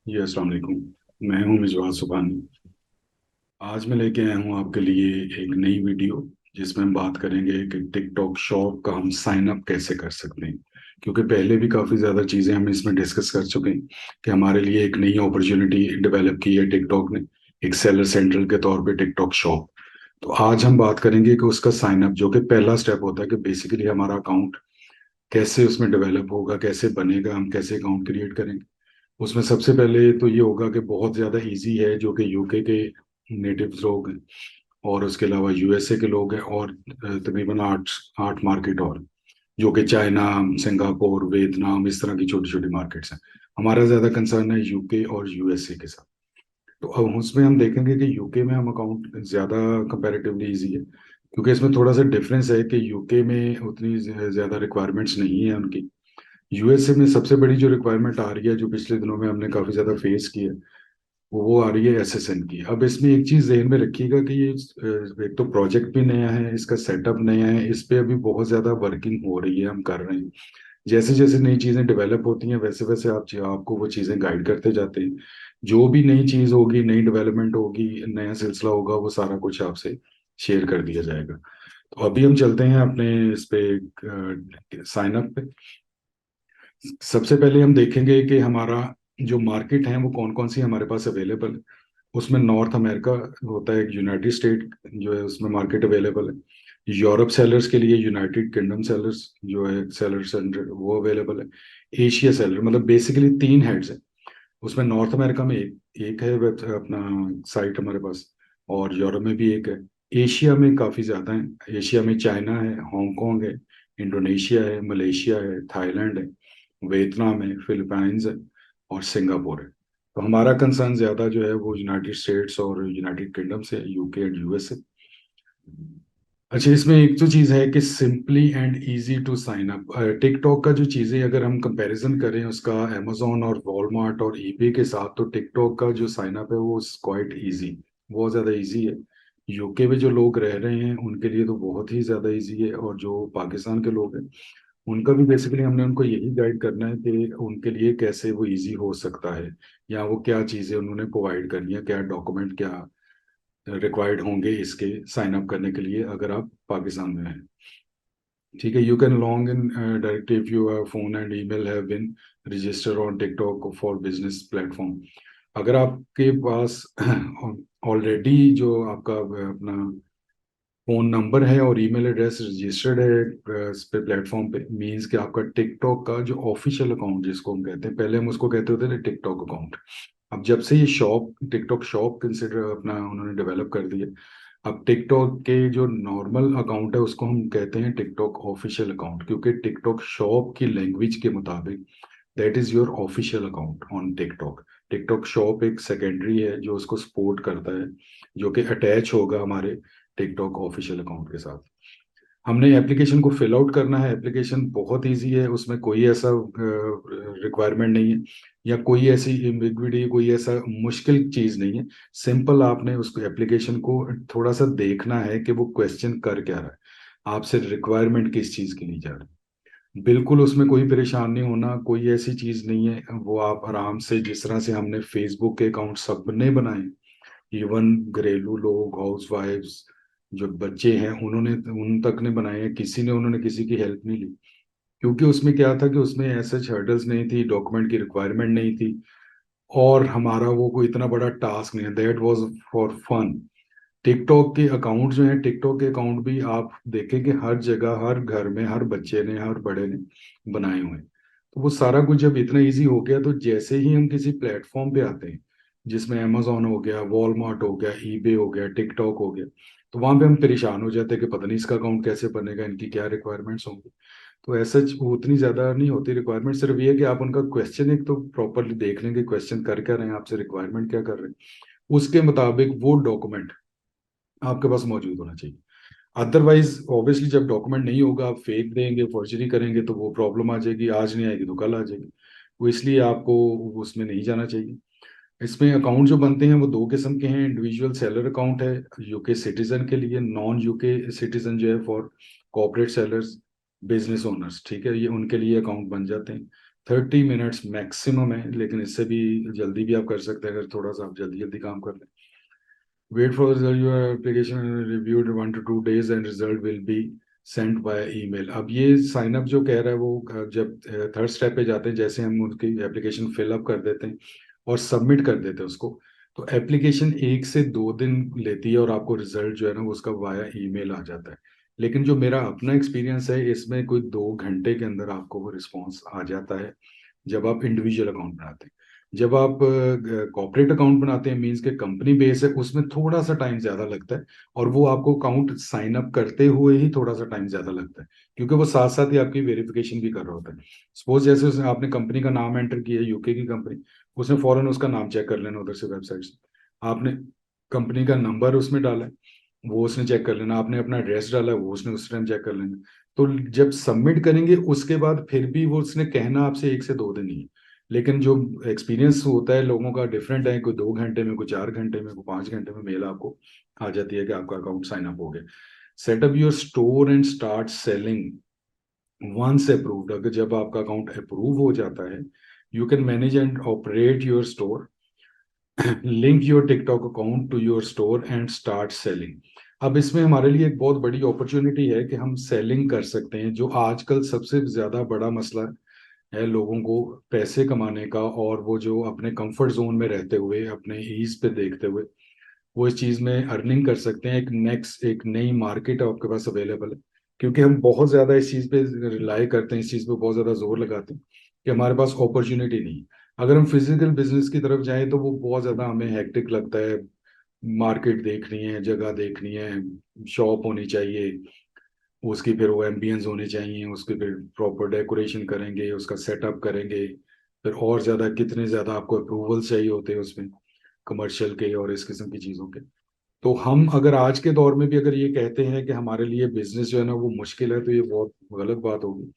जी अस्सलाम वालेकुम। मैं हूं मिजवार सुबहानी। आज मैं लेके आया हूं आपके लिए एक नई वीडियो जिसमें हम बात करेंगे कि टिकटॉक शॉप का हम साइन अप कैसे कर सकते हैं। क्योंकि पहले भी काफ़ी ज़्यादा चीज़ें हम इसमें डिस्कस कर चुके हैं कि हमारे लिए एक नई अपॉर्चुनिटी डेवलप की है टिकटॉक ने, एक सेलर सेंट्रल के तौर पे टिकटॉक शॉप। तो आज हम बात करेंगे कि उसका साइन अप जो कि पहला स्टेप होता है कि बेसिकली हमारा अकाउंट कैसे उसमें डेवलप होगा, कैसे बनेगा, हम कैसे अकाउंट क्रिएट करेंगे। उसमें सबसे पहले तो ये होगा कि बहुत ज़्यादा इजी है, जो कि यूके के नेटिव लोग हैं और उसके अलावा यूएसए के लोग हैं और तकरीबन आठ आठ मार्केट और जो कि चाइना, सिंगापुर, वियतनाम, इस तरह की छोटी छोटी मार्केट्स हैं। हमारा ज़्यादा कंसर्न है यूके और यूएसए के साथ। तो अब उसमें हम देखेंगे कि यूके में हम अकाउंट ज़्यादा कंपैरेटिवली इजी है, क्योंकि इसमें थोड़ा सा डिफरेंस है कि यूके में उतनी ज़्यादा रिक्वायरमेंट्स नहीं है उनकी। यूएसए में सबसे बड़ी जो रिक्वायरमेंट आ रही है, जो पिछले दिनों में हमने काफ़ी ज़्यादा फेस की है, वो आ रही है एसएसएन की। अब इसमें एक चीज़ ध्यान में रखिएगा कि ये एक तो प्रोजेक्ट भी नया है, इसका सेटअप नया है, इस पे अभी बहुत ज़्यादा वर्किंग हो रही है, हम कर रहे हैं। जैसे जैसे नई चीज़ें डेवलप होती हैं वैसे वैसे आपको वो चीज़ें गाइड करते जाते हैं। जो भी नई चीज़ होगी, नई डेवलपमेंट होगी, नया सिलसिला होगा, वो सारा कुछ आपसे शेयर कर दिया जाएगा। तो अभी हम चलते हैं अपने इस पे साइन अप पे। सबसे पहले हम देखेंगे कि हमारा जो मार्केट है वो कौन कौन सी हमारे पास अवेलेबल है। उसमें नॉर्थ अमेरिका होता है, एक यूनाइटेड स्टेट जो है उसमें मार्केट अवेलेबल है। यूरोप सेलर्स के लिए यूनाइटेड किंगडम सेलर्स जो है सेलर सेंटर वो अवेलेबल है। एशिया सेलर मतलब बेसिकली तीन हेड्स है। उसमें नॉर्थ अमेरिका में एक है अपना साइट हमारे पास, और यूरोप में भी एक है। एशिया में काफ़ी ज़्यादा है। एशिया में चाइना है, हांगकांग है, इंडोनेशिया है, मलेशिया है, थाईलैंड है, वियतनाम है, फिलीपींस है और सिंगापुर है। तो हमारा कंसर्न ज़्यादा जो है वो यूनाइटेड स्टेट्स और यूनाइटेड किंगडम से, यूके एंड यूएसए। अच्छा, इसमें एक तो चीज़ है कि simply and easy to sign up. TikTok का जो चीज़ें अगर हम कंपैरिजन करें उसका अमेजोन और वॉलमार्ट और ईबे के साथ, तो टिकटॉक का जो साइन अप है वो क्वाइट इजी, बहुत ज़्यादा इजी है। यूके में जो लोग रह रहे हैं उनके लिए तो बहुत ही ज़्यादा इजी है, और जो पाकिस्तान के लोग हैं उनका भी बेसिकली हमने उनको यही गाइड करना है कि उनके लिए कैसे वो इजी हो सकता है, या वो क्या चीज़ें उन्होंने प्रोवाइड करनी है, क्या डॉक्यूमेंट क्या रिक्वायर्ड होंगे इसके साइन अप करने के लिए अगर आप पाकिस्तान में हैं। ठीक है, you can log in direct if your phone and email have been register on TikTok for business platform. अगर आपके पास ऑलरेडी जो आपका अपना फोन नंबर है और ईमेल एड्रेस रजिस्टर्ड है इस पे प्लेटफॉर्म पे, मींस कि आपका टिकटॉक का जो ऑफिशियल अकाउंट जिसको हम कहते हैं, पहले हम उसको कहते होते थे टिकटॉक अकाउंट। अब जब से ये शॉप टिकटॉक शॉप कंसिडर अपना उन्होंने डेवलप कर दिया, अब टिकटॉक के जो नॉर्मल अकाउंट है उसको हम कहते हैं टिकटॉक ऑफिशियल अकाउंट, क्योंकि टिकटॉक शॉप की लैंग्वेज के मुताबिक that is your official account on TikTok. TikTok shop एक सेकेंडरी है जो उसको सपोर्ट करता है, जो कि अटैच होगा हमारे टिकटॉक ऑफिशियल अकाउंट के साथ। हमने एप्लीकेशन को फिल आउट करना है। एप्लीकेशन बहुत इजी है, उसमें कोई ऐसा रिक्वायरमेंट नहीं है या कोई ऐसी एम्बिग्विटी, कोई ऐसा मुश्किल चीज़ नहीं है। सिंपल आपने उसको एप्लीकेशन को थोड़ा सा देखना है कि वो क्वेश्चन कर क्या रहा है, आपसे रिक्वायरमेंट किस चीज़ की ली जा रही है। बिल्कुल उसमें कोई परेशान नहीं होना, कोई ऐसी चीज़ नहीं है। वो आप आराम से, जिस तरह से हमने फेसबुक के अकाउंट सबने बनाए, इवन घरेलू लोग, हाउस वाइफ्स, जो बच्चे हैं उन्होंने, उन तक ने बनाए हैं, किसी ने, उन्होंने किसी की हेल्प नहीं ली। क्योंकि उसमें क्या था कि उसमें ऐसे हर्डल्स नहीं थी, डॉक्यूमेंट की रिक्वायरमेंट नहीं थी, और हमारा वो कोई इतना बड़ा टास्क नहीं है। That was for fun. TikTok के अकाउंट जो है, टिकटॉक के अकाउंट भी आप देखें कि हर जगह, हर घर में, हर बच्चे ने, हर बड़े ने बनाए हुए हैं। तो वो सारा कुछ जब इतना इजी हो गया, तो जैसे ही हम किसी प्लेटफॉर्म पे आते हैं जिसमें अमेजोन हो गया, वॉलमार्ट हो गया, ईबे हो गया, टिकटॉक हो गया, तो वहां पे हम परेशान हो जाते हैं कि पता नहीं इसका अकाउंट कैसे बनेगा, इनकी क्या रिक्वायरमेंट्स होंगी। तो ऐसा उतनी ज्यादा नहीं होती रिक्वायरमेंट, सिर्फ ये है कि आप उनका क्वेश्चन एक तो प्रॉपरली देख लें कि क्वेश्चन कर क्या रहे हैं, आपसे रिक्वायरमेंट क्या कर रहे हैं, उसके मुताबिक वो डॉक्यूमेंट आपके पास मौजूद होना चाहिए। अदरवाइज ऑब्वियसली जब डॉक्यूमेंट नहीं होगा, आप फेक देंगे, फॉर्जरी करेंगे, तो वो प्रॉब्लम आ जाएगी, आज नहीं आएगी तो कल आ जाएगी। वो इसलिए आपको उसमें नहीं जाना चाहिए। इसमें अकाउंट जो बनते हैं वो दो किस्म के हैं। इंडिविजुअल सेलर अकाउंट है यूके सिटीजन के लिए, नॉन यूके सिटीजन जो है for corporate sellers, business owners, ठीक है, ये उनके लिए अकाउंट बन जाते हैं। 30 मिनट्स मैक्सिमम है, लेकिन इससे भी जल्दी भी आप कर सकते हैं अगर थोड़ा सा आप जल्दी जल्दी काम कर लें। Wait for result, your application reviewed 1 to 2 days and result will be sent by email. अब ये साइन अप जो कह रहा है वो जब थर्ड स्टेप पे जाते हैं, जैसे हम उनकी एप्लीकेशन फिलअप कर देते हैं और सबमिट कर देते हैं उसको, तो एप्लीकेशन 1 से 2 दिन लेती है और आपको रिजल्ट जो है ना वो उसका वाया ईमेल आ जाता है। लेकिन जो मेरा अपना एक्सपीरियंस है, इसमें कोई 2 घंटे के अंदर आपको वो रिस्पॉन्स आ जाता है जब आप इंडिविजुअल अकाउंट बनाते हैं। जब आप कॉर्पोरेट अकाउंट बनाते हैं, मीन्स के कंपनी बेस है, उसमें थोड़ा सा टाइम ज्यादा लगता है, और वो आपको अकाउंट साइन अप करते हुए ही थोड़ा सा टाइम ज्यादा लगता है, क्योंकि वो साथ साथ ही आपकी वेरिफिकेशन भी कर रहा होता है। सपोज जैसे आपने कंपनी का नाम एंटर किया, यूके की कंपनी, उसने फौरन उसका नाम चेक कर लेना उधर से वेबसाइट से। आपने कंपनी का नंबर उसमें डाला है, वो उसने चेक कर लेना। आपने अपना एड्रेस डाला है, वो उसने उस टाइम चेक कर लेना। तो जब सबमिट करेंगे उसके बाद फिर भी वो उसने कहना आपसे 1 से 2 दिन ही है, लेकिन जो एक्सपीरियंस होता है लोगों का डिफरेंट है। कोई 2 घंटे में, कोई 4 घंटे में, कोई 5 घंटे में मेल आपको आ जाती है कि आपका अकाउंट साइन अप हो गया। Setup your store and start selling once approved. अगर जब आपका अकाउंट अप्रूव हो जाता है, you can manage and operate your store, link your TikTok account to your store and start selling. अब इसमें हमारे लिए एक बहुत बड़ी अपॉर्चुनिटी है कि हम सेलिंग कर सकते हैं, जो आजकल सबसे ज्यादा बड़ा मसला है लोगों को पैसे कमाने का, और वो जो अपने कंफर्ट जोन में रहते हुए, अपने ईज पे देखते हुए वो इस चीज में अर्निंग कर सकते हैं। एक नई मार्केट आपके पास अवेलेबल है, क्योंकि हम बहुत ज्यादा इस चीज पे रिलाई करते हैं, इस चीज पे बहुत ज्यादा जोर लगाते हैं कि हमारे पास अपॉर्चुनिटी नहीं है। अगर हम फिजिकल बिजनेस की तरफ जाएं तो वो बहुत ज्यादा हमें हेक्टिक लगता है। मार्केट देखनी है, जगह देखनी है, शॉप होनी चाहिए, उसकी फिर वो एम्बियंस होने चाहिए, उसकी फिर प्रॉपर डेकोरेशन करेंगे, उसका सेटअप करेंगे, फिर और ज्यादा कितने ज्यादा आपको अप्रूवल चाहिए होते हैं उसमें, कमर्शियल के और इस किस्म की चीजों के। तो हम अगर आज के दौर में भी अगर ये कहते हैं कि हमारे लिए बिजनेस जो है ना वो मुश्किल है, तो ये बहुत गलत बात होगी।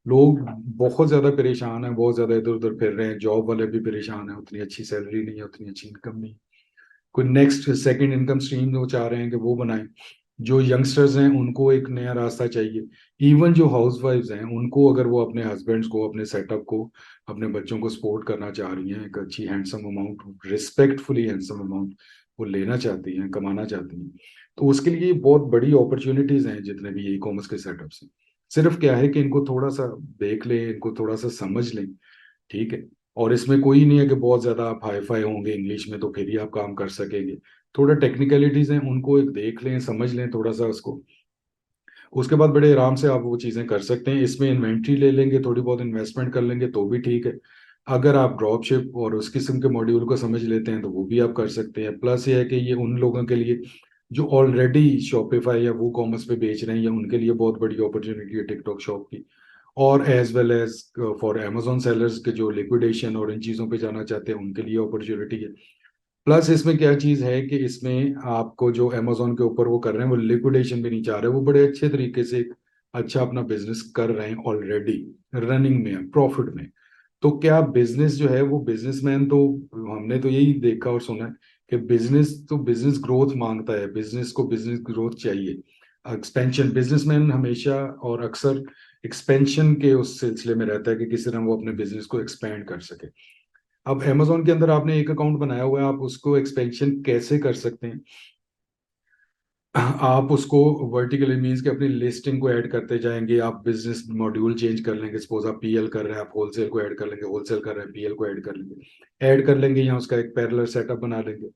लोग बहुत ज्यादा परेशान हैं, बहुत ज्यादा इधर उधर फिर रहे हैं, जॉब वाले भी परेशान हैं, उतनी अच्छी सैलरी नहीं है, उतनी अच्छी इनकम नहीं है। कोई नेक्स्ट सेकंड इनकम स्ट्रीम वो चाह रहे हैं कि वो बनाएं। जो यंगस्टर्स हैं उनको एक नया रास्ता चाहिए। इवन जो हाउस वाइफ्स हैं उनको, अगर वो अपने हस्बैंड्स को, अपने सेटअप को, अपने बच्चों को सपोर्ट करना चाह रही हैं, एक अच्छी handsome amount, respectfully handsome amount वो लेना चाहती हैं, कमाना चाहती हैं, तो उसके लिए बहुत बड़ी अपॉर्चुनिटीज हैं जितने भी ई कॉमर्स के सेटअप्स हैं। सिर्फ क्या है कि इनको थोड़ा सा देख लें, इनको थोड़ा सा समझ लें, ठीक है। और इसमें कोई नहीं है कि बहुत ज्यादा आप हाई फाई होंगे इंग्लिश में तो फिर ही आप काम कर सकेंगे। थोड़ा टेक्निकलिटीज हैं, उनको एक देख लें, समझ लें थोड़ा सा उसको, उसके बाद बड़े आराम से आप वो चीजें कर सकते हैं। इसमें इन्वेंट्री ले लेंगे, थोड़ी बहुत इन्वेस्टमेंट कर लेंगे तो भी ठीक है। अगर आप ड्रॉप शिप और उस किस्म के मॉड्यूल को समझ लेते हैं तो वो भी आप कर सकते हैं। प्लस ये है कि ये उन लोगों के लिए जो ऑलरेडी शॉपिफाई या वो कॉमर्स पे बेच रहे हैं, या उनके लिए बहुत बड़ी अपॉर्चुनिटी है टिकटॉक शॉप की। और as well as for Amazon sellers के जो लिक्विडेशन और इन चीज़ों पे जाना चाहते हैं उनके लिए अपॉर्चुनिटी है। प्लस इसमें क्या चीज़ है कि इसमें आपको जो अमेजोन के ऊपर वो कर रहे हैं, वो लिक्विडेशन भी नहीं चाह रहे, वो बड़े अच्छे तरीके से एक अच्छा अपना बिजनेस कर रहे हैं, ऑलरेडी रनिंग में है, प्रॉफिट में। तो क्या बिजनेस जो है वो, बिजनेसमैन तो हमने तो यही देखा और सुना है कि बिजनेस तो बिजनेस ग्रोथ मांगता है, बिजनेस को बिजनेस ग्रोथ चाहिए, एक्सपेंशन। बिजनेसमैन हमेशा और अक्सर एक्सपेंशन के उस सिलसिले में रहता है कि किस तरह वो अपने बिजनेस को एक्सपेंड कर सके। अब अमेजोन के अंदर आपने एक अकाउंट बनाया हुआ है, आप उसको एक्सपेंशन कैसे कर सकते हैं? आप उसको वर्टिकली मीन्स के अपनी लिस्टिंग को ऐड करते जाएंगे, आप बिजनेस मॉड्यूल चेंज कर लेंगे। सपोज आप पीएल कर रहे हैं, आप होलसेल को ऐड कर लेंगे, होलसेल कर रहे हैं पीएल को ऐड कर लेंगे, यहाँ उसका एक पैरेलल सेटअप बना लेंगे।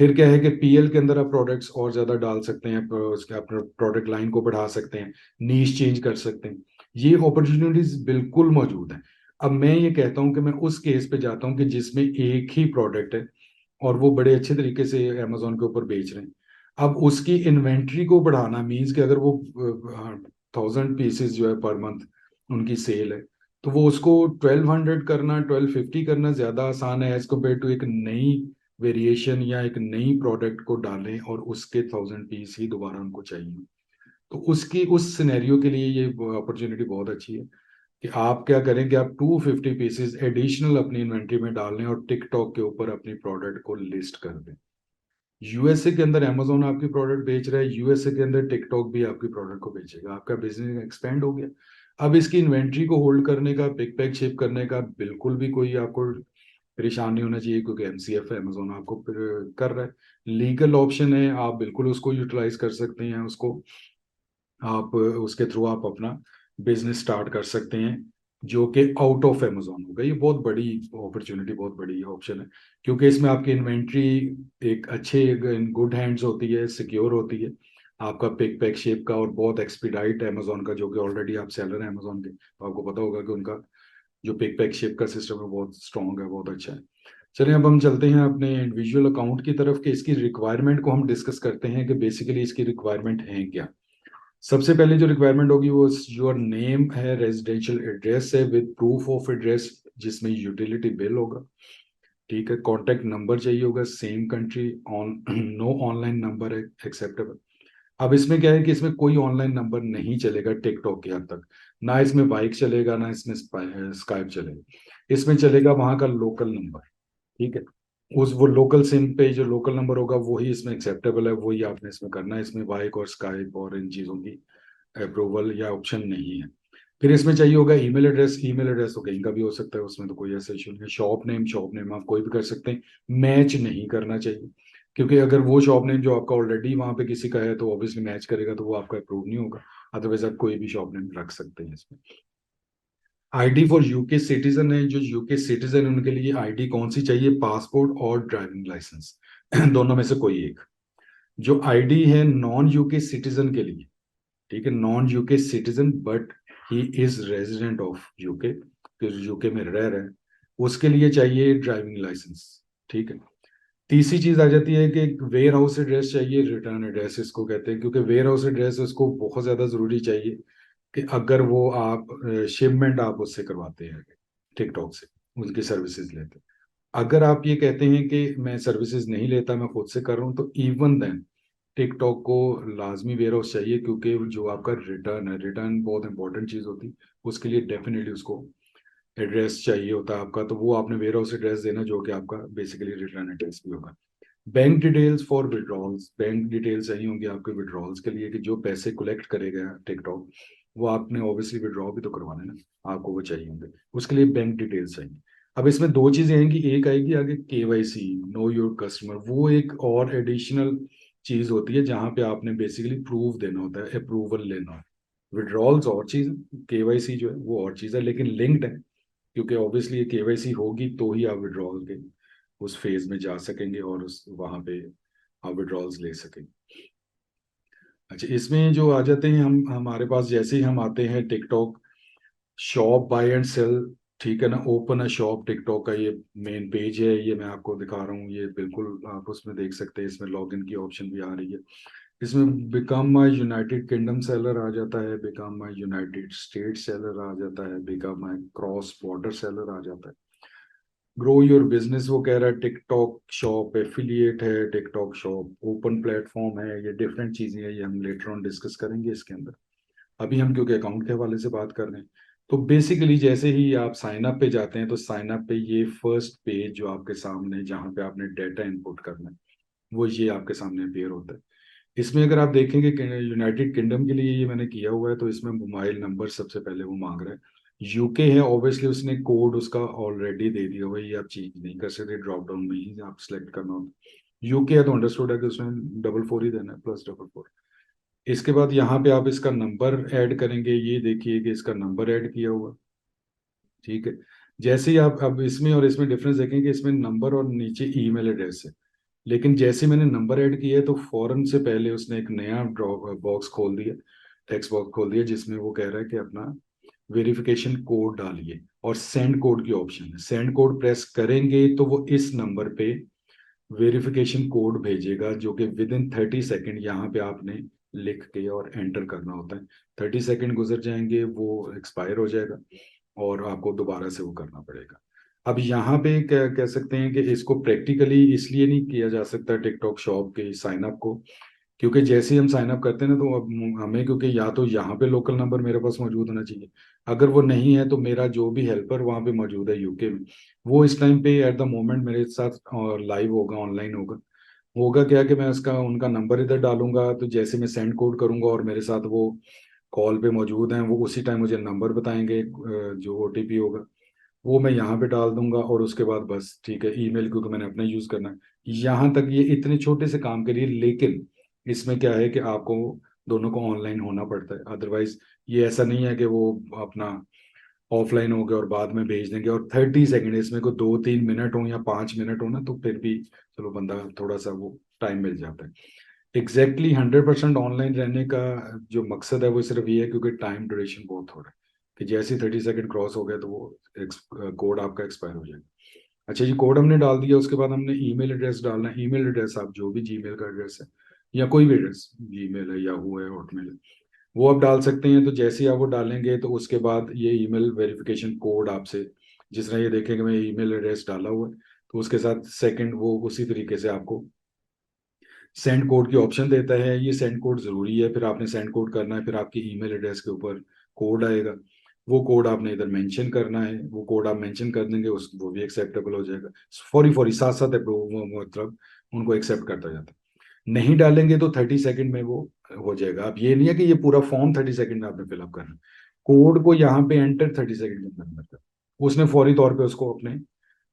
फिर क्या है कि पीएल के अंदर आप प्रोडक्ट्स और ज्यादा डाल सकते हैं, उसके अपने प्रोडक्ट लाइन को बढ़ा सकते हैं, नीश चेंज कर सकते हैं। ये अपॉर्चुनिटीज बिल्कुल मौजूद है। अब मैं ये कहता हूँ कि मैं उस केस पे जाता हूँ कि जिसमें एक ही प्रोडक्ट है और वो बड़े अच्छे तरीके से अमेजोन के ऊपर बेच रहे हैं। अब उसकी इन्वेंट्री को बढ़ाना मीन्स कि अगर वो 1000 पीसेस जो है पर मंथ उनकी सेल है, तो वो उसको 1200 करना, 1250 करना ज्यादा आसान है एज कम्पेयर टू एक नई वेरिएशन या एक नई प्रोडक्ट को डालें और उसके 1000 पीस ही दोबारा उनको चाहिए। तो उसकी उस सिनेरियो के लिए ये अपॉर्चुनिटी बहुत अच्छी है कि आप क्या करें कि आप 250 पीसेस एडिशनल अपनी इन्वेंट्री में डाल लें और टिकटॉक के ऊपर अपनी प्रोडक्ट को लिस्ट कर दें। यूएसए के अंदर अमेजोन आपकी प्रोडक्ट बेच रहा है, यूएसए के अंदर टिकटॉक भी आपकी प्रोडक्ट को बेचेगा, आपका बिजनेस एक्सपेंड हो गया। अब इसकी इन्वेंट्री को होल्ड करने का, पिक पैक शिप करने का बिल्कुल भी कोई आपको परेशान नहीं होना चाहिए, क्योंकि एमसीएफ है, अमेजोन आपको कर रहा है। लीगल ऑप्शन है, आप बिल्कुल उसको यूटिलाइज कर सकते हैं, उसको आप उसके थ्रू आप अपना बिजनेस स्टार्ट कर सकते हैं, जो कि आउट ऑफ अमेजोन होगा। ये बहुत बड़ी अपॉर्चुनिटी, बहुत बड़ी ऑप्शन है, क्योंकि इसमें आपकी इन्वेंट्री एक अच्छे गुड हैंड्स होती है, सिक्योर होती है, आपका पिक पैक शेप का, और बहुत एक्सपीडाइट अमेजोन का, जो कि ऑलरेडी आप सेलर हैं अमेजोन के, तो आपको पता होगा कि उनका जो पिक पैक शेप का सिस्टम है बहुत स्ट्रॉन्ग है, बहुत अच्छा है। चलिए अब हम चलते हैं अपने इंडिविजुअल अकाउंट की तरफ, कि इसकी रिक्वायरमेंट को हम डिस्कस करते हैं कि बेसिकली इसकी रिक्वायरमेंट है क्या। सबसे पहले जो रिक्वायरमेंट होगी वो योर नेम है, रेजिडेंशियल एड्रेस है विद प्रूफ ऑफ एड्रेस, जिसमें यूटिलिटी बिल होगा, ठीक है। कॉन्टैक्ट नंबर चाहिए होगा, same country, on no online number है एक्सेप्टेबल। अब इसमें क्या है कि इसमें कोई ऑनलाइन नंबर नहीं चलेगा टिकटॉक के हद तक, ना इसमें बाइक चलेगा, ना इसमें स्काइप चलेगा, इसमें चलेगा वहां का लोकल नंबर, ठीक है। उस वो लोकल सिम पे जो लोकल नंबर होगा वही इसमें एक्सेप्टेबल है, वही आपने इसमें करना है, इसमें बाइक और स्काइप और इन चीज़ों की अप्रूवल या ऑप्शन नहीं है। फिर इसमें चाहिए होगा ईमेल एड्रेस, ईमेल एड्रेस तो कहीं का भी हो सकता है, उसमें तो कोई ऐसा इशू नहीं है। शॉप नेम आप कोई भी कर सकते हैं, मैच नहीं करना चाहिए, क्योंकि अगर वो शॉप नेम जो आपका ऑलरेडी वहाँ पे किसी का है तो ऑब्वियसली मैच करेगा, तो वो आपका अप्रूव नहीं होगा। अदरवाइज आप कोई भी शॉप नेम रख सकते हैं इसमें। आईडी फॉर यूके सिटीजन है, जो यूके सिटीजन है उनके लिए आईडी कौन सी चाहिए, पासपोर्ट और ड्राइविंग लाइसेंस दोनों में से कोई एक। जो आईडी है नॉन यूके सिटीजन के लिए, ठीक है, non UK citizen but he is resident of UK, तो यूके में रह रहे हैं, उसके लिए चाहिए ड्राइविंग लाइसेंस, ठीक है। तीसरी चीज आ जाती है कि वेयर हाउस एड्रेस चाहिए, रिटर्न एड्रेस इसको कहते हैं, क्योंकि वेयर हाउस एड्रेस उसको बहुत ज्यादा जरूरी चाहिए, कि अगर वो आप शिपमेंट आप उससे करवाते हैं टिकटॉक से, उनकी सर्विसेज लेते हैं। अगर आप ये कहते हैं कि मैं सर्विसेज नहीं लेता, मैं खुद से कर रहा हूँ, तो इवन देन टिकटॉक को लाजमी वेयर हाउस चाहिए, क्योंकि जो आपका रिटर्न है, रिटर्न बहुत इंपॉर्टेंट चीज़ होती है, उसके लिए डेफिनेटली उसको एड्रेस चाहिए होता है आपका, तो वो आपने वेयर हाउस एड्रेस देना, जो कि आपका बेसिकली रिटर्न एड्रेस भी होगा। Bank details for withdrawals, bank details चाहिए होंगी आपके विड्रॉल्स के लिए, कि जो पैसे कलेक्ट करेगा टिकटॉक, वो आपने ऑब्वियसली विड्रॉ भी तो करवाना है ना, आपको वो चाहिए होंगे, उसके लिए बैंक डिटेल्स चाहिए। अब इसमें दो चीजें आएंगी, एक आएगी आगे केवाईसी, नो योर कस्टमर, वो एक और एडिशनल चीज होती है, जहां पे आपने बेसिकली प्रूफ देना होता है, अप्रूवल लेना होता है। विड्रॉल्स और चीज, केवाईसी जो है वो और चीज है, लेकिन लिंक्ड है, क्योंकि ऑब्वियसली ये केवाईसी होगी तो ही आप विड्रॉल के उस फेज में जा सकेंगे, और उस वहां पे आप विड्रॉल्स ले सकेंगे। अच्छा, इसमें जो आ जाते हैं हम, हमारे पास जैसे ही हम आते हैं TikTok shop buy and sell, ठीक है ना, ओपन अ शॉप, टिकटॉक का ये मेन पेज है, ये मैं आपको दिखा रहा हूँ, ये बिल्कुल आप उसमें देख सकते हैं, इसमें लॉगिन की ऑप्शन भी आ रही है। इसमें become my United Kingdom seller आ जाता है, become my United State seller आ जाता है, become my cross border seller आ जाता है। ग्रो योर बिजनेस वो कह रहा है, टिकटॉक शॉप एफिलिएट है, टिकटॉक शॉप ओपन प्लेटफॉर्म है, ये डिफरेंट चीजें हैं, ये हम लेटर ऑन डिस्कस करेंगे इसके अंदर। अभी हम क्योंकि अकाउंट के हवाले से बात कर रहे हैं, तो बेसिकली जैसे ही आप साइन अप पे जाते हैं, तो साइन अप पे ये फर्स्ट पेज जो आपके सामने, जहाँ पे आपने डेटा इनपुट करना है, वो ये आपके सामने अपेयर होता है। इसमें अगर आप देखेंगे कि यूनाइटेड किंगडम के लिए ये मैंने किया हुआ है, तो इसमें मोबाइल नंबर सबसे पहले वो मांग रहा है। यूके है, ऑब्वियसली उसने कोड उसका ऑलरेडी दे दिया हुआ है, ये आप चेंज नहीं कर सकते, ड्रॉप डाउन में ही आप सिलेक्ट करना होता है। यूके है तो अंडरस्टूड है कि उसमें 44 ही देना है, +44। इसके बाद यहाँ पे आप इसका नंबर ऐड करेंगे, ये देखिए कि इसका नंबर ऐड किया हुआ, ठीक है। जैसे ही आप अब इसमें और इसमें डिफरेंस देखेंगे, इसमें नंबर और नीचे ईमेल एड्रेस है, लेकिन जैसे मैंने नंबर ऐड किया है तो फौरन से पहले उसने एक नया ड्रॉप बॉक्स खोल दिया, टेक्स्ट बॉक्स खोल दिया, जिसमें वो कह रहा है कि अपना वेरिफिकेशन कोड डालिए, और सेंड कोड की ऑप्शन है, सेंड कोड प्रेस करेंगे तो वो इस नंबर पे वेरिफिकेशन कोड भेजेगा, जो कि विद इन 30 सेकेंड यहाँ पे आपने लिख के और एंटर करना होता है। 30 सेकेंड गुजर जाएंगे, वो एक्सपायर हो जाएगा, और आपको दोबारा से वो करना पड़ेगा। अब यहाँ पे क्या कह सकते हैं कि इसको प्रैक्टिकली इसलिए नहीं किया जा सकता टिकटॉक शॉप के साइन अप को, क्योंकि जैसे ही हम साइन अप करते हैं ना, तो अब हमें, क्योंकि या तो यहाँ पे लोकल नंबर मेरे पास मौजूद होना चाहिए, अगर वो नहीं है तो मेरा जो भी हेल्पर वहाँ पे मौजूद है यूके में, वो इस टाइम पे एट द मोमेंट मेरे साथ लाइव होगा, ऑनलाइन होगा। होगा क्या कि मैं उसका उनका नंबर इधर डालूंगा, तो जैसे मैं सेंड कोड करूंगा और मेरे साथ वो कॉल पे मौजूद हैं वो उसी टाइम मुझे नंबर बताएंगे, जो ओटीपी होगा वो मैं यहाँ पे डाल दूंगा, और उसके बाद बस ठीक है, ईमेल क्योंकि मैंने अपना यूज़ करना है। यहाँ तक ये इतने छोटे से काम के लिए, लेकिन इसमें क्या है कि आपको दोनों को ऑनलाइन होना पड़ता है, अदरवाइज ये ऐसा नहीं है कि वो अपना ऑफलाइन हो गया और बाद में भेज देंगे। और 30 सेकेंड, इसमें को 2-3 मिनट हो या 5 मिनट हो ना, तो फिर भी चलो बंदा थोड़ा सा वो टाइम मिल जाता है। एग्जैक्टली 100% ऑनलाइन रहने का जो मकसद है वो सिर्फ ये है क्योंकि टाइम ड्यूरेशन बहुत हो रहा है, कि जैसे ही 30 सेकेंड क्रॉस हो गया तो वो कोड आपका एक्सपायर हो जाएगा। अच्छा जी, कोड हमने डाल दिया, उसके बाद हमने ईमेल एड्रेस डालना है। ईमेल एड्रेस आप जो भी जीमेल का एड्रेस है या कोई भी एड्रेस, जीमेल है, याहू है, हॉटमेल है, वो आप डाल सकते हैं। तो जैसे ही आप वो डालेंगे तो उसके बाद ये ईमेल वेरिफिकेशन कोड आपसे, जिस तरह ये देखेंगे मैं ईमेल एड्रेस डाला हुआ है, तो उसके साथ सेकंड वो उसी तरीके से आपको सेंड कोड की ऑप्शन देता है। ये सेंड कोड जरूरी है, फिर आपने सेंड कोड करना है, फिर आपकी ईमेल एड्रेस के ऊपर कोड आएगा, वो कोड आपने इधर मेंशन करना है। वो कोड आप मेंशन कर देंगे, उस वो भी एक्सेप्टेबल हो जाएगा। फौरी फौरी साथ साथ अप्रूव, मतलब उनको एक्सेप्ट करता जाता है। नहीं डालेंगे तो 30 सेकंड में वो हो जाएगा। अब ये नहीं है कि ये पूरा फॉर्म 30 सेकंड में आपने फिलअप करना है, कोड को यहाँ पे एंटर 30 सेकंड के अंदर करना है। उसने फौरी तौर पे उसको अपने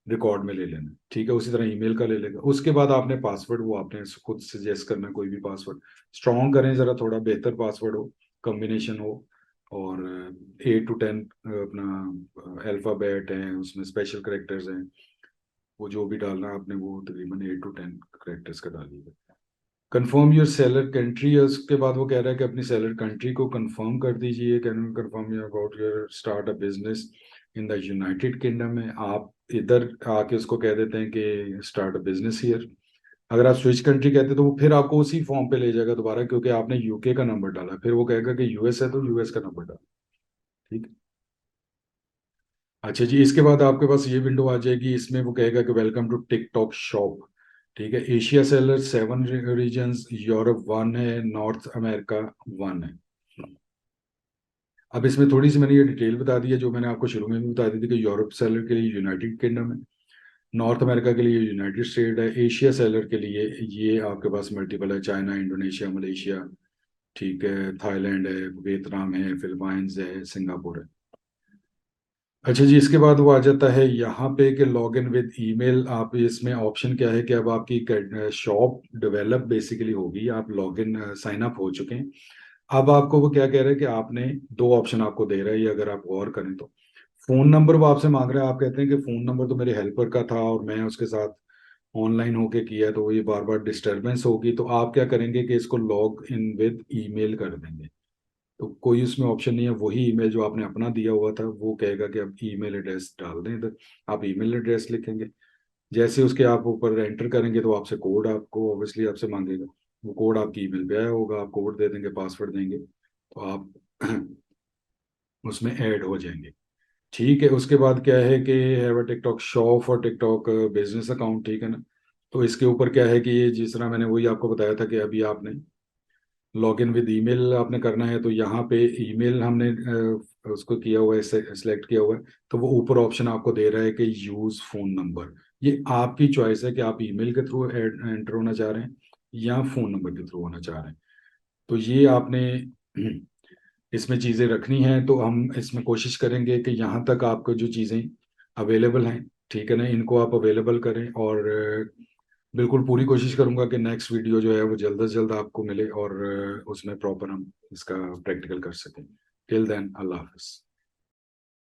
रिकॉर्ड में ले लेना, ठीक है। उसी तरह ईमेल का ले लेगा। उसके बाद आपने पासवर्ड, वो आपने खुद सजेस्ट करना है, कोई भी पासवर्ड स्ट्रॉन्ग करें, जरा थोड़ा बेहतर पासवर्ड हो, कॉम्बिनेशन हो, और 8 to 10 अपना अल्फाबेट है, उसमें स्पेशल करेक्टर्स हैं, वो जो भी डालना है आपने वो तकरीबन 8 to 10 करेक्टर्स का डालिएगा। कंफर्म योर सेलर कंट्री, उसके बाद वो कह रहा है कि अपनी सेलर कंट्री को कंफर्म कर दीजिए। Can you confirm your about your start a business in the United kingdom में। आप इधर आके उसको कह देते हैं कि स्टार्ट अ बिजनेस हियर। अगर आप स्विच कंट्री कहते हैं तो वो फिर आपको उसी फॉर्म पे ले जाएगा दोबारा, क्योंकि आपने यूके का नंबर डाला, फिर वो कहेगा कि यूएस है तो यूएस का नंबर डाला, ठीक है। अच्छा जी, इसके बाद आपके पास ये विंडो आ जाएगी, इसमें वो कहेगा कि वेलकम टू टिकटॉक शॉप, ठीक है। एशिया सेलर 7 रीजन्स, यूरोप 1 है, नॉर्थ अमेरिका 1 है। अब इसमें थोड़ी सी मैंने ये डिटेल बता दी है जो मैंने आपको शुरू में भी बता दी थी, कि यूरोप सेलर के लिए यूनाइटेड किंगडम है, नॉर्थ अमेरिका के लिए यूनाइटेड स्टेट है, एशिया सेलर के लिए ये आपके पास मल्टीपल है, चाइना, इंडोनेशिया, मलेशिया, ठीक है, थाईलैंड है, वियतनाम है, फिलीपाइंस है, सिंगापुर है। अच्छा जी, इसके बाद वो आ जाता है यहाँ पे कि लॉग इन विद ईमेल। आप इसमें ऑप्शन क्या है कि अब आपकी शॉप डेवलप बेसिकली होगी, आप लॉग इन साइन अप हो चुके हैं। अब आपको वो क्या कह रहा है कि आपने दो ऑप्शन आपको दे रहा है, ये अगर आप गौर करें तो फोन नंबर वो आपसे मांग रहा है। आप कहते हैं कि फोन नंबर तो मेरे हेल्पर का था और मैं उसके साथ ऑनलाइन होके किया, तो ये बार बार डिस्टरबेंस होगी, तो आप क्या करेंगे कि इसको लॉग इन विद ईमेल कर देंगे। तो कोई उसमें ऑप्शन नहीं है, वही ईमेल जो आपने अपना दिया हुआ था वो कहेगा कि अब ईमेल एड्रेस डाल दें इधर। आप ईमेल एड्रेस लिखेंगे, जैसे उसके आप ऊपर एंटर करेंगे तो आपसे कोड आपको ऑब्वियसली आपसे मांगेगा। वो कोड आपकी ईमेल पे आया होगा, आप कोड दे देंगे, पासवर्ड देंगे, तो आप उसमें ऐड हो जाएंगे, ठीक है। उसके बाद क्या है कि हैव अ टिकटॉक शॉप और टिकटॉक बिजनेस अकाउंट, ठीक है ना। तो इसके ऊपर क्या है कि ये जिस तरह मैंने वही आपको बताया था कि अभी आपने लॉग इन विद ईमेल आपने करना है, तो यहाँ पे ईमेल हमने उसको किया हुआ है, सेलेक्ट किया हुआ है, तो वो ऊपर ऑप्शन आपको दे रहा है कि यूज फोन नंबर। ये आपकी चॉइस है कि आप ईमेल के थ्रू एंटर होना चाह रहे हैं या फोन नंबर के थ्रू होना चाह रहे हैं। तो ये आपने इसमें चीज़ें रखनी हैं। तो हम इसमें कोशिश करेंगे कि यहाँ तक आपको जो चीज़ें अवेलेबल हैं, ठीक है ना, इनको आप अवेलेबल करें, और बिल्कुल पूरी कोशिश करूंगा कि नेक्स्ट वीडियो जो है वो जल्द से जल्द आपको मिले, और उसमें प्रॉपर हम इसका प्रैक्टिकल कर सकें। टिल देन, अल्लाह हाफिज।